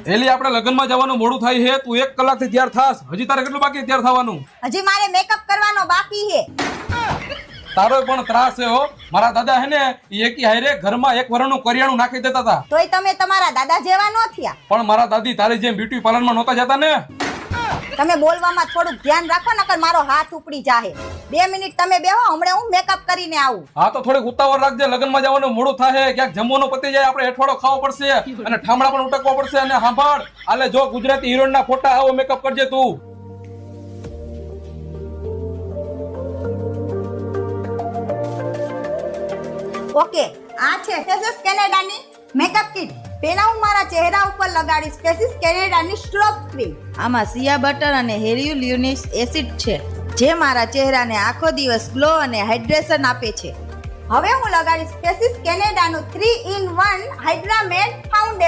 એલી આપણે લગ્નમાં જવાનું મોડું થાય છે, તું 1 કલાકથી તૈયાર થાસ. હજી તારે કેટલું બાકી તૈયાર થવાનું? હજી મારે મેકઅપ કરવાનો બાકી છે. તારો પણ ત્રાસ છે હો. મારા દાદા હે ને ઈ એકી હારે ઘરમાં 1 વર્ષનું કરિયાણું નાખી દેતા હતા. તોય તમે તમારા દાદા જેવા ન થયા. પણ મારા દાદી તારી જેમ બ્યુટી પાર્લરમાં નહોતા જતા ને. તમે બોલવામાં થોડુંક ધ્યાન રાખો નકર મારો હાથ ઉપડી જાહે. 2 મિનિટ તમે બેહો, હમણાં હું મેકઅપ કરીને આવું. હા તો થોડીક ઉતાવળ રાખજે, લગ્નમાં જવાનું મોડું થાય, ક્યાંક જમવાનું પતી જાય, આપણે હેઠવાડો ખાવો પડશે અને ઠામડા પણ ઉટકવો પડશે. અને સાંભળ, આલે જો ગુજરાતી હિરોઈન ના ફોટા આવો મેકઅપ કરજે તું. ઓકે, આ છે ફેસસ કેનેડાની મેકઅપ કિટ. પહેલા હું મારા ચહેરા ઉપર લગાડીશ ફેસસ કેનેડાની સ્ટ્રોબ ક્રીમ. આમાં સિયા બટર અને હેલ્યુલિનિક એસિડ છે, જે મારા ચહેરાને આખો દિવસ ગ્લો અને હાઇડ્રેશન આપે છે. હવે હું લગાડીશ ફેસસ કેનેડાનું 3 in 1 હાઇડ્રા મેટ ફાઉન્ડેશન.